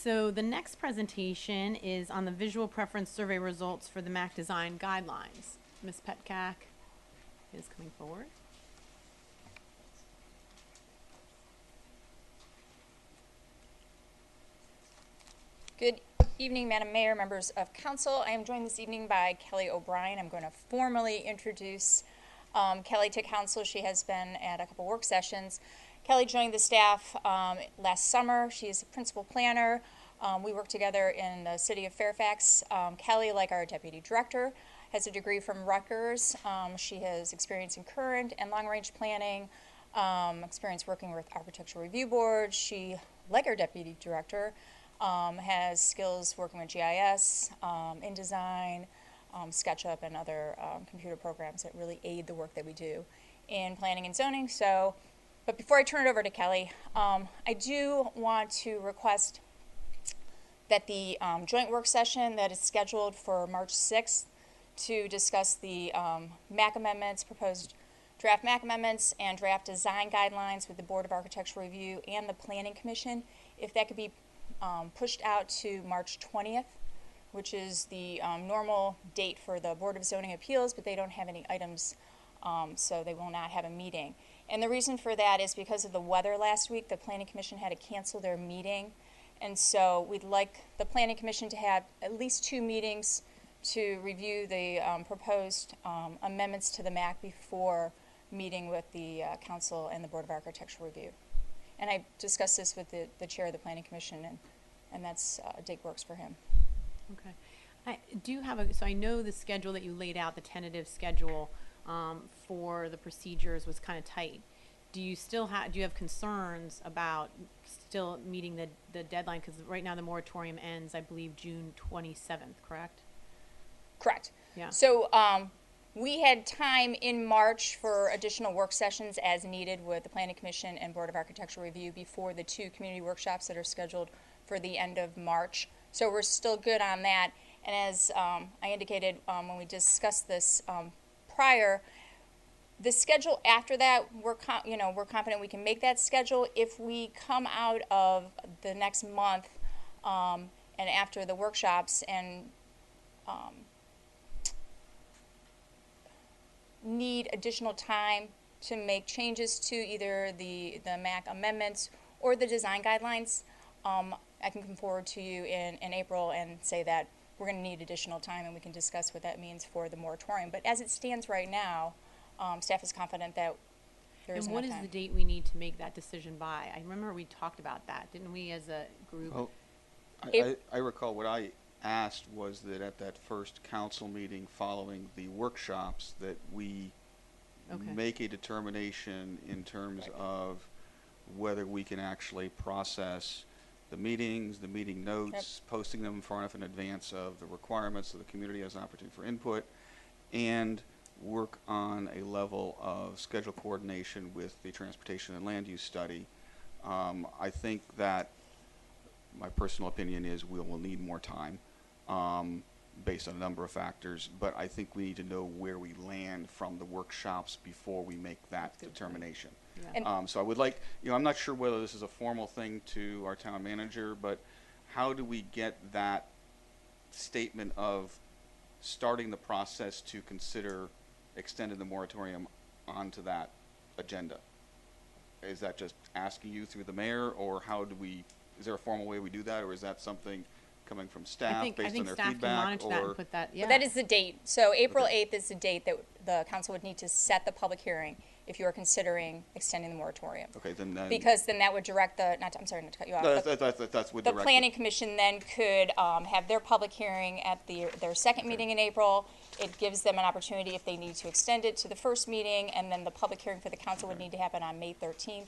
So the next presentation is on the visual preference survey results for the MAC design guidelines. Ms. Petcack is coming forward. Good evening, Madam Mayor, members of council. I am joined this evening by Kelly O'Brien. I'm going to formally introduce Kelly to council. She has been at a couple work sessions. Kelly joined the staff last summer. She is a principal planner. We work together in the city of Fairfax. Kelly, like our deputy director, has a degree from Rutgers. She has experience in current and long-range planning, experience working with architectural review boards. She, like our deputy director, has skills working with GIS, InDesign, SketchUp, and other computer programs that really aid the work that we do in planning and zoning. So, but before I turn it over to Kelly, I do want to request that the joint work session that is scheduled for March 6th to discuss the MAC amendments, proposed draft MAC amendments, and draft design guidelines with the Board of Architectural Review and the Planning Commission, if that could be pushed out to March 20th, which is the normal date for the Board of Zoning Appeals, but they don't have any items, so they will not have a meeting. And the reason for that is because of the weather last week. The Planning Commission had to cancel their meeting, and so we'd like the Planning Commission to have at least 2 meetings to review the proposed amendments to the MAC before meeting with the Council and the Board of Architectural Review. And I discussed this with the chair of the Planning Commission, and that's a date works for him. Okay. I do have so I know the schedule that you laid out, the tentative schedule for the procedures was kind of tight. Do you still do you have concerns about still meeting the deadline? Because right now the moratorium ends, I believe, June 27th, correct? Correct. Yeah. So we had time in March for additional work sessions as needed with the Planning Commission and Board of Architectural Review before the 2 community workshops that are scheduled for the end of March. So we're still good on that. And as I indicated when we discussed this prior, the schedule after that, we're confident we can make that schedule. If we come out of the next month and after the workshops and need additional time to make changes to either the MAC amendments or the design guidelines, I can come forward to you in April and say that we're going to need additional time, and we can discuss what that means for the moratorium. But as it stands right now, staff is confident that there is enough time. And what is the date we need to make that decision by? I remember we talked about that, didn't we, as a group? Well, I recall what I asked was that at that first council meeting following the workshops that we make a determination in terms of whether we can actually process the meetings, the meeting notes, posting them far enough in advance of the requirements so the community has an opportunity for input, and work on a level of schedule coordination with the transportation and land use study. I think that my personal opinion is we will need more time based on a number of factors, but I think we need to know where we land from the workshops before we make that determination. Yeah. So I would like, I'm not sure whether this is a formal thing to our town manager, but how do we get that statement of starting the process to consider extending the moratorium onto that agenda? Is that just asking you through the mayor, or is there a formal way we do that, or is that something coming from staff based on their staff feedback? can monitor that and put that, Well, that is the date. So April 8th is the date that the council would need to set the public hearing if you are considering extending the moratorium. Okay, then Because then that would direct I'm sorry to cut you off. No, that's with the Planning Commission then could have their public hearing at their second meeting in April. It gives them an opportunity if they need to extend it to the first meeting, and then the public hearing for the council would need to happen on May 13th.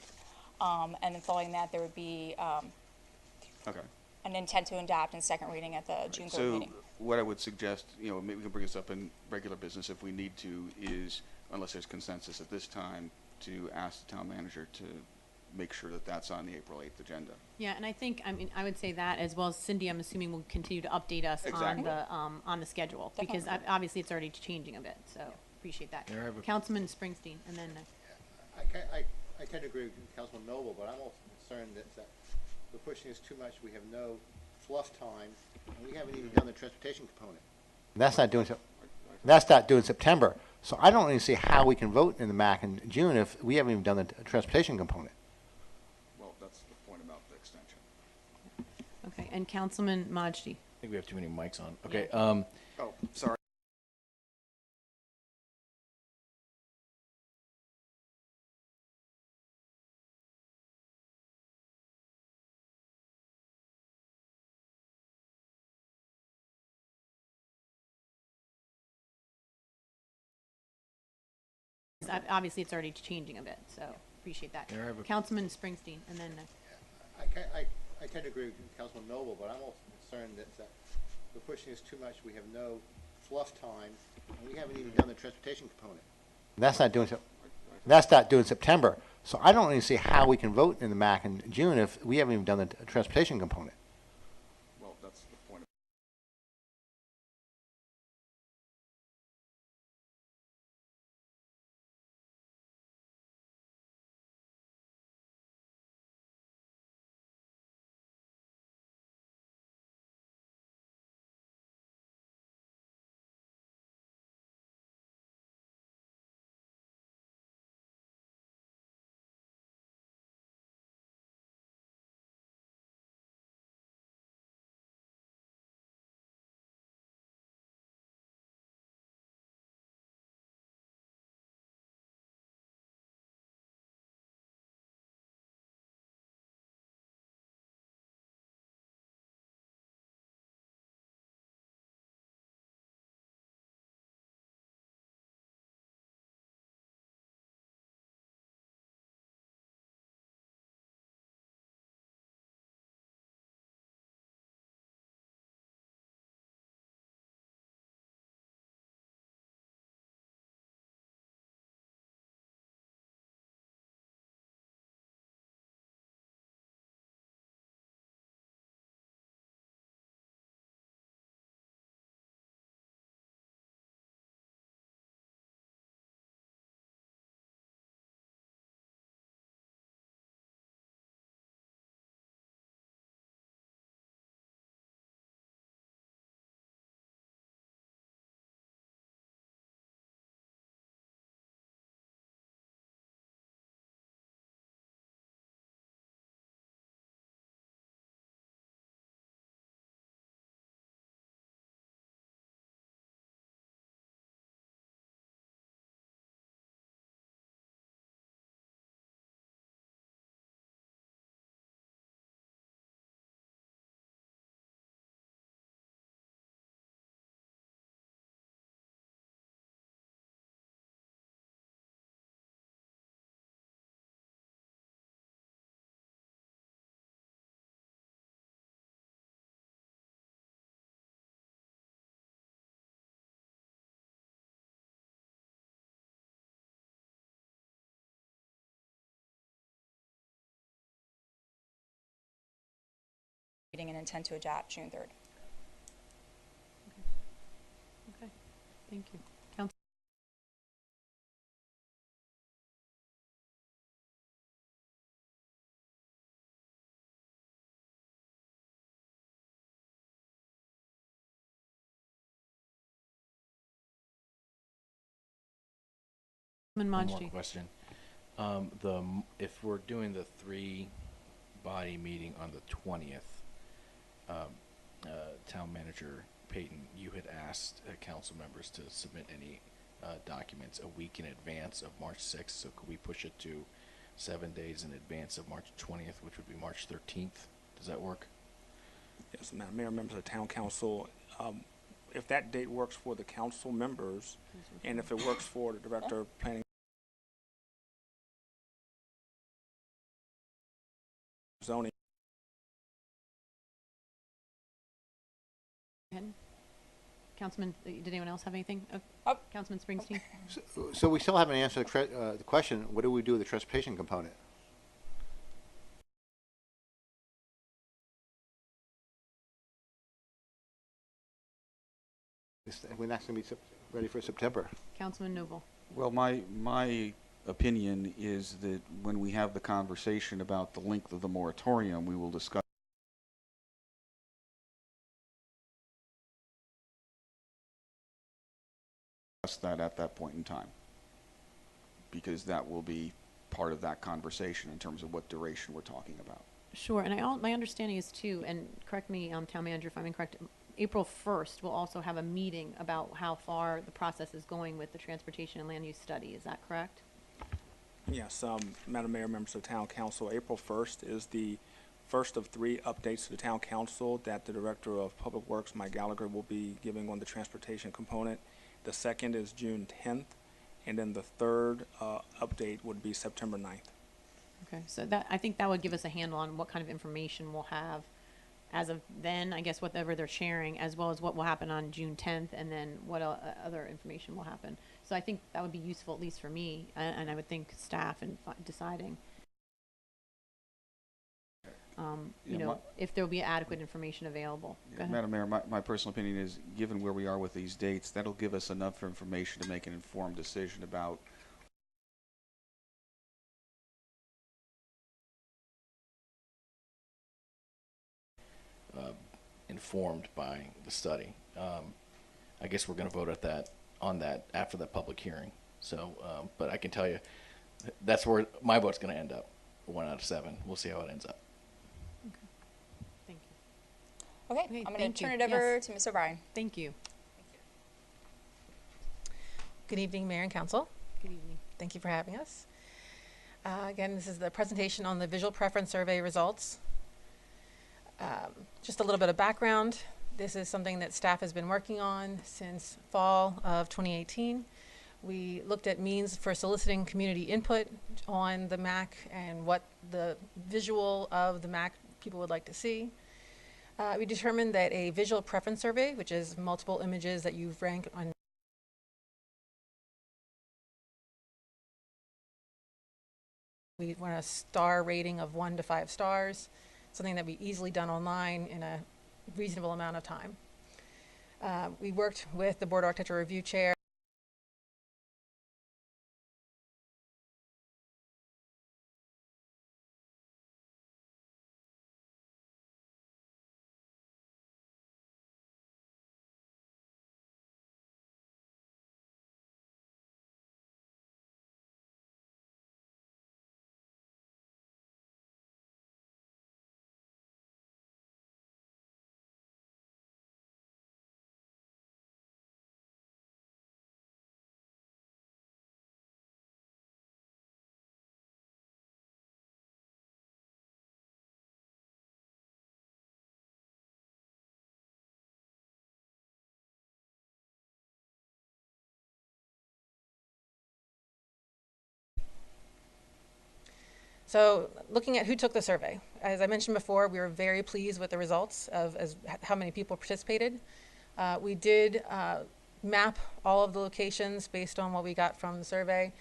And then following that, there would be an intent to adopt in second reading at the June 3rd meeting. So what I would suggest, maybe we can bring this up in regular business if we need to, is, unless there's consensus at this time, to ask the town manager to make sure that that's on the April 8th agenda. Yeah, and I would say that, as well as Cindy, I'm assuming will continue to update us on the schedule. Definitely. Because obviously it's already changing a bit, so appreciate that. Councilman Springsteen, and then I tend to agree with Councilman Noble, but I'm also concerned that we're pushing this too much. We have no fluff time, and we haven't even done the transportation component. That's not doing, that's not due in September. So I don't even see how we can vote in the MAC in June if we haven't even done the transportation component. Well, that's the point about the extension. Okay, and Councilman Majdi. I think we have too many mics on. Okay, Oh, sorry. Obviously, it's already changing a bit, so appreciate that. Mayor, I have a- Councilman Springsteen, and then, I tend to agree with Councilman Noble, but I'm also concerned that we're pushing this too much. We have no fluff time, and we haven't even done the transportation component. That's not doing, that's not due in September. So I don't even see how we can vote in the MAC in June if we haven't even done the transportation component. Well, that's the point. Meeting and intend to adopt June 3rd. okay, thank you. Councilman one more Majdi. question. If we're doing the three-body meeting on the 20th, Town Manager Peyton, you had asked council members to submit any documents a week in advance of March 6th, so could we push it to 7 days in advance of March 20th, which would be March 13th? Does that work? Yes, Madam Mayor, members of the Town Council, if that date works for the council members, and if it works for the Director of Planning Zoning, Go ahead. Councilman, did anyone else have anything? Oh. Councilman Springsteen? So we still haven't answered the question, what do we do with the transportation component? We're not going to be ready for September. Councilman Noble? Well, my opinion is that when we have the conversation about the length of the moratorium, we will discuss that at that point in time, because that will be part of that conversation in terms of what duration we're talking about. Sure, and my understanding is too, and correct me, Town Manager, if I'm incorrect, April 1st, we'll also have a meeting about how far the process is going with the transportation and land use study. Is that correct? Yes, Madam Mayor, members of Town Council, April 1st is the first of 3 updates to the Town Council that the Director of Public Works, Mike Gallagher, will be giving on the transportation component. The second is June 10th, and then the third update would be September 9th. Okay, so that, I think that would give us a handle on what kind of information we'll have as of then, I guess whatever they're sharing, as well as what will happen on June 10th, and then what other information will happen. So I think that would be useful, at least for me, and I would think staff in deciding, you know, if there will be adequate information available. Go ahead. Madam Mayor, my personal opinion is, given where we are with these dates, that'll give us enough information to make an informed decision about informed by the study. I guess we're going to vote on that after the public hearing. So, but I can tell you, that's where my vote's going to end up. 1 out of 7. We'll see how it ends up. Thank you. Okay, Okay, I'm going thank to you. turn it over Yes. to Ms. O'Brien. Thank you. Good evening, Mayor and Council. Good evening. Thank you for having us. Again, this is the presentation on the Visual Preference Survey results. Just a little bit of background. This is something that staff has been working on since fall of 2018. We looked at means for soliciting community input on the MAC and what the visual of the MAC people would like to see. We determined that a visual preference survey, which is multiple images that you rank on we want a star rating of 1 to 5 stars, something that we easily done online in a reasonable amount of time. We worked with the Board of Architecture Review Chair. So looking at who took the survey, as I mentioned before, we were very pleased with the results of how many people participated. We did map all of the locations based on what we got from the survey.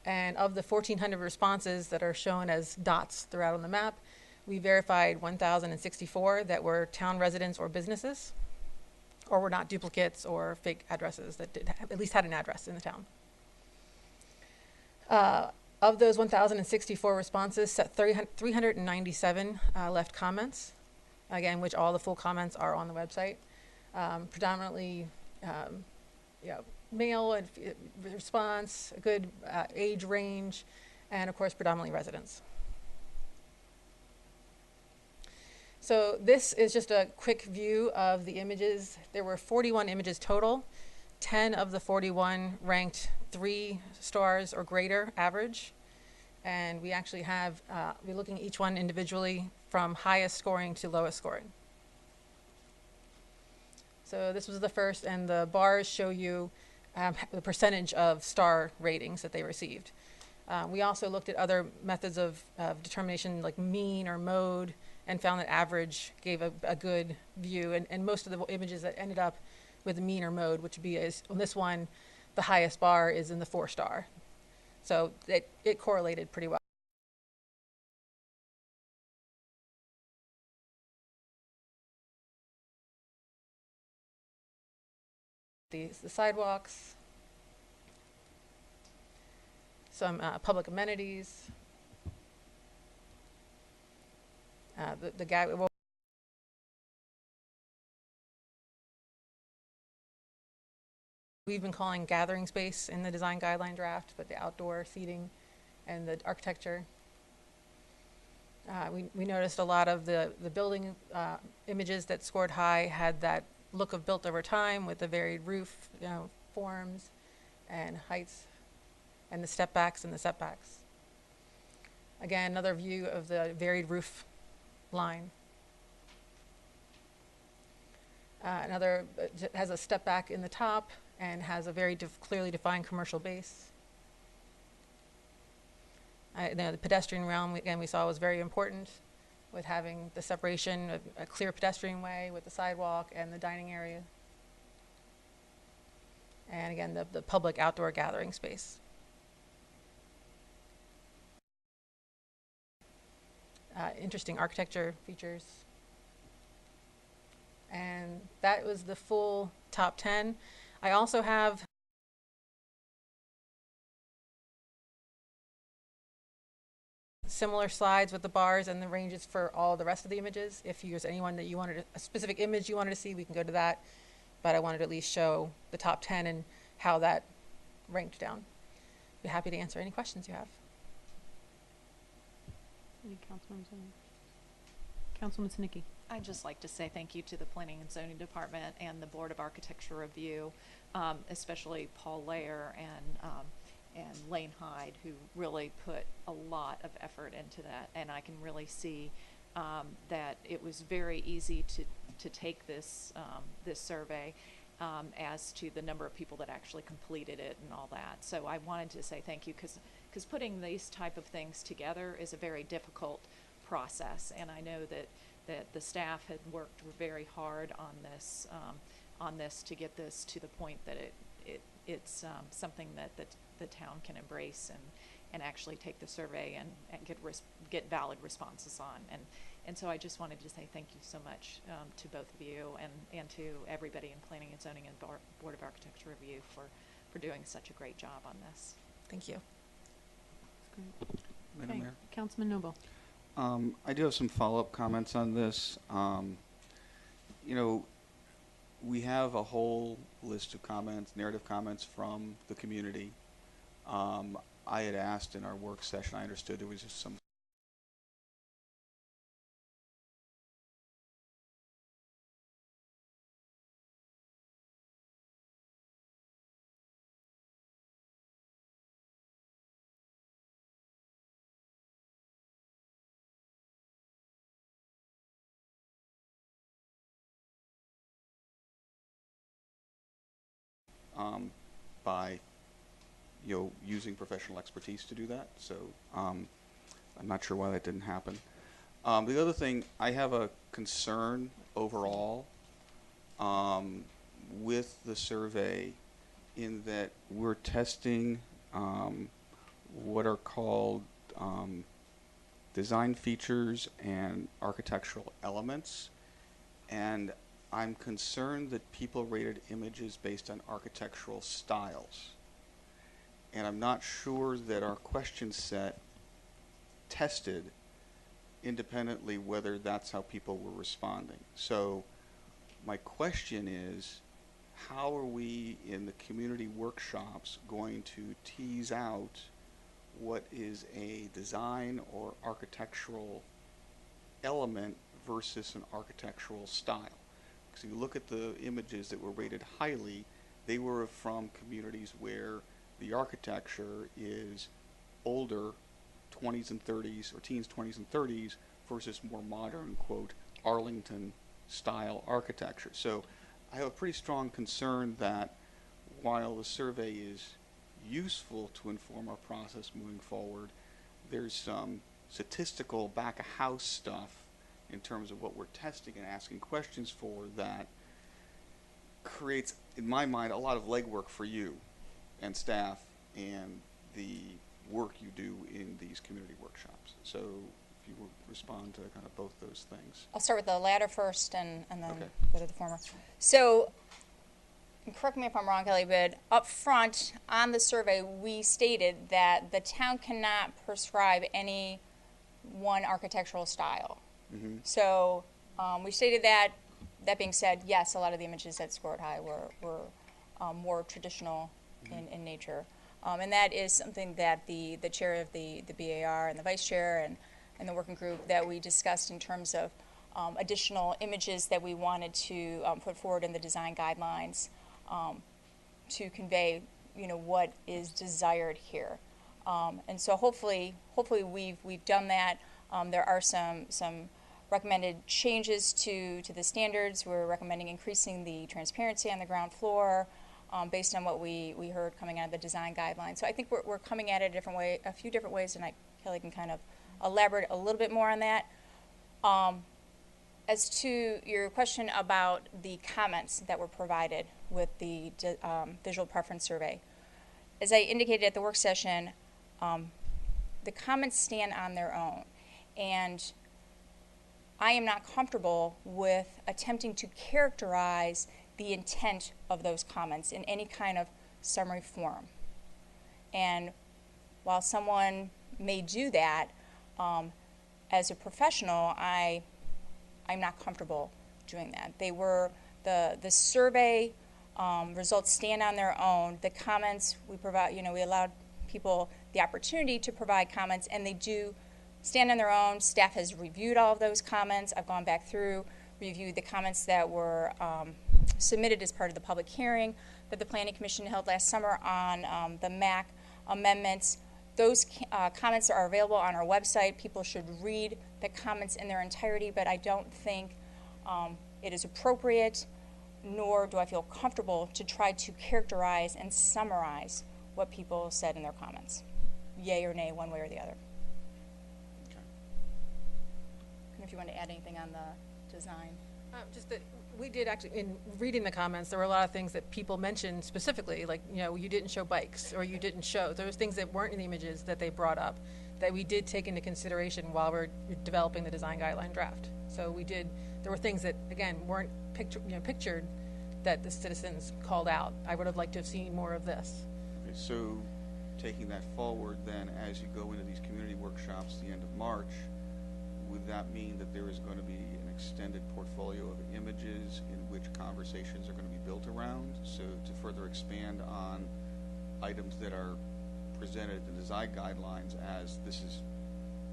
And of the 1,400 responses that are shown as dots throughout on the map, we verified 1,064 that were town residents or businesses, or were not duplicates or fake addresses that at least had an address in the town. Of those 1,064 responses, 397 left comments, again, which all the full comments are on the website. Predominantly male and response, a good age range, and of course predominantly residents. So this is just a quick view of the images. There were 41 images total. 10 of the 41 ranked 3 stars or greater average. And we actually have, we're looking at each one individually from highest scoring to lowest scoring. So this was the first, and the bars show you the percentage of star ratings that they received. We also looked at other methods of determination like mean or mode, and found that average gave a good view. And most of the images that ended up with a mean or mode, which would be, on this one, the highest bar is in the 4-star. So it correlated pretty well. The sidewalks, some public amenities, the guy. Well, we've been calling gathering space in the design guideline draft, but the outdoor seating and the architecture. We noticed a lot of the building images that scored high had that look of built over time with the varied roof, forms and heights and the step backs and the setbacks. Again, another view of the varied roof line. Another has a step back in the top and has a very clearly defined commercial base. The pedestrian realm, again, we saw was very important with having the separation of a clear pedestrian way with the sidewalk and the dining area. And again, the public outdoor gathering space. Interesting architecture features. And that was the full top 10. I also have similar slides with the bars and the ranges for all the rest of the images. If there's anyone that you wanted, a specific image you wanted to see, we can go to that. But I wanted to at least show the top 10 and how that ranked down. Be happy to answer any questions you have. Any council members? Councilman Sinicki. I'd just like to say thank you to the Planning and Zoning Department and the Board of Architecture Review, especially Paul Lair and Lane Hyde, who really put a lot of effort into that. And I can really see that it was very easy to take this this survey as to the number of people that actually completed it and all that. So I wanted to say thank you because putting these type of things together is a very difficult process, and I know that the staff had worked very hard on this to get this to the point that it's something that the town can embrace and actually take the survey and get valid responses on. And so I just wanted to say thank you so much to both of you and to everybody in Planning and Zoning and Board of Architecture Review for doing such a great job on this. Thank you. Madam Okay. Mayor? Councilman Noble. I do have some follow-up comments on this. We have a whole list of comments, narrative comments from the community. I had asked in our work session, I understood there was just some by using professional expertise to do that. So I'm not sure why that didn't happen. The other thing, I have a concern overall with the survey in that we're testing what are called design features and architectural elements, and I'm concerned that people rated images based on architectural styles. And I'm not sure that our question set tested independently whether that's how people were responding. So my question is, how are we in the community workshops going to tease out what is a design or architectural element versus an architectural style? So you look at the images that were rated highly, they were from communities where the architecture is older, 20s and 30s, or teens, 20s and 30s, versus more modern, quote, Arlington style architecture. So I have a pretty strong concern that while the survey is useful to inform our process moving forward, there's some statistical back of house stuff in terms of what we're testing and asking questions for that creates, in my mind, a lot of legwork for you and staff and the work you do in these community workshops. So if you would respond to kind of both those things. I'll start with the latter first and then Okay. go to the former. So, and correct me if I'm wrong, Kelly, but up front on the survey, we stated that the town cannot prescribe any one architectural style. Mm-hmm. So we stated that. That being said, yes, a lot of the images that scored high were more traditional in nature. And that is something that the chair of the BAR and the vice chair and the working group that we discussed in terms of additional images that we wanted to put forward in the design guidelines to convey, what is desired here. And so hopefully we've done that. There are some recommended changes to the standards. We're recommending increasing the transparency on the ground floor based on what we heard coming out of the design guidelines. So I think we're coming at it a few different ways, and Kelly can kind of elaborate a little bit more on that. As to your question about the comments that were provided with the visual preference survey, as I indicated at the work session, the comments stand on their own, and I am not comfortable with attempting to characterize the intent of those comments in any kind of summary form. And while someone may do that, as a professional, I'm not comfortable doing that. They were the survey results stand on their own. The comments we provide, we allowed people the opportunity to provide comments, and they do stand on their own. Staff has reviewed all of those comments. I've gone back through, reviewed the comments that were submitted as part of the public hearing that the Planning Commission held last summer on the MAC amendments. Those comments are available on our website. People should read the comments in their entirety, but I don't think it is appropriate, nor do I feel comfortable to try to characterize and summarize what people said in their comments, yay or nay, one way or the other. Okay. And if you want to add anything on the design. Just that we did actually, in reading the comments, there were a lot of things that people mentioned specifically, like, you didn't show bikes, or you didn't show. There was things that weren't in the images that they brought up that we did take into consideration while we're developing the design guideline draft. So there were things that, again, weren't pictured that the citizens called out. I would have liked to have seen more of this. Okay, so taking that forward then, as you go into these community workshops the end of March, would that mean that there is going to be an extended portfolio of images in which conversations are going to be built around? So to further expand on items that are presented in the design guidelines, as this is,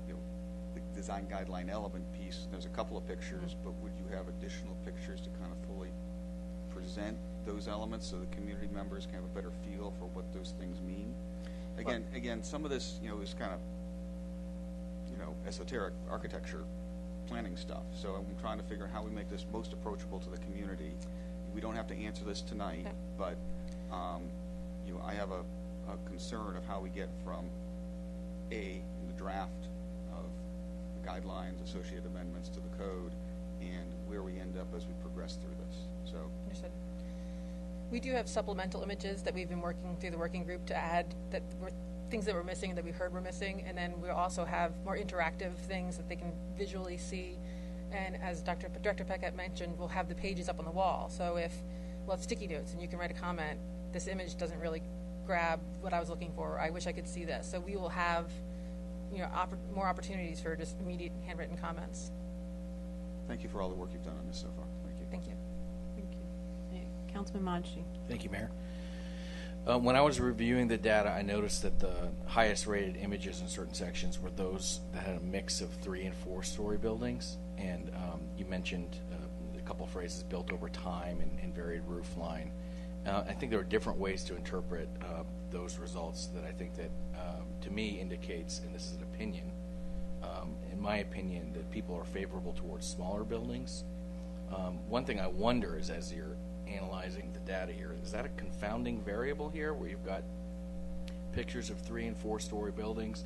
the design guideline element piece, there's a couple of pictures, but would you have additional pictures to kind of fully present those elements so the community members can have a better feel for what those things mean? Again, some of this, is kind of, esoteric architecture planning stuff. So I'm trying to figure out how we make this most approachable to the community. We don't have to answer this tonight, but I have a concern of how we get from the draft of the guidelines, associated amendments to the code, and where we end up as we progress through this. So Understood. We do have supplemental images that we've been working through the working group to add that were things that were missing, that we heard were missing, and then we also have more interactive things that they can visually see. And as Director Peckett mentioned, we'll have the pages up on the wall. So we'll have sticky notes, and you can write a comment, this image doesn't really grab what I was looking for, I wish I could see this. So we will have more opportunities for just immediate handwritten comments. thank you for all the work you've done on this so far. Thank you. Thank you. Thank you. Yeah, Councilman Modgy. Thank you, Mayor. When I was reviewing the data, I noticed that the highest rated images in certain sections were those that had a mix of 3- and 4-story buildings. And you mentioned a couple phrases, built over time and varied roof line. I think there are different ways to interpret those results that I think that, to me, indicates, and this is an opinion, in my opinion, that people are favorable towards smaller buildings. One thing I wonder is, as you're analyzing the data here, is that a confounding variable here where you've got pictures of 3- and 4-story buildings?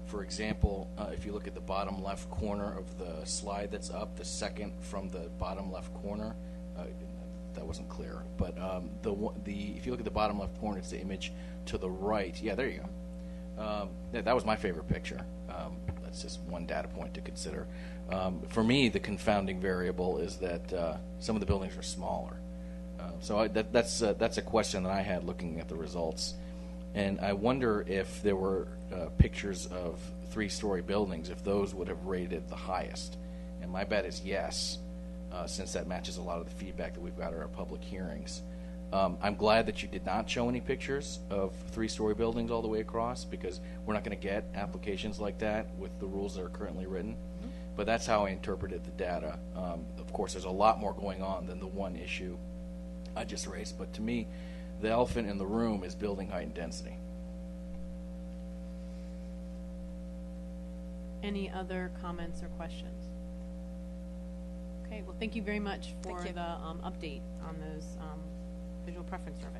For example, if you look at the bottom left corner of the slide that's up, the second from the bottom left corner, that wasn't clear, but if you look at the bottom left corner, it's the image to the right. Yeah, there you go. That was my favorite picture. That's just one data point to consider. For me, the confounding variable is that some of the buildings are smaller. So that's a question that I had looking at the results, and I wonder if there were pictures of 3-story buildings, if those would have rated the highest. And my bet is yes, since that matches a lot of the feedback that we've got at our public hearings. I'm glad that you did not show any pictures of 3-story buildings all the way across, because we're not going to get applications like that with the rules that are currently written. But that's how I interpreted the data. Of course, there's a lot more going on than the one issue I just raised, but to me, the elephant in the room is building height and density. Any other comments or questions? Okay, well, thank you very much for Thank you. the update on those visual preference survey.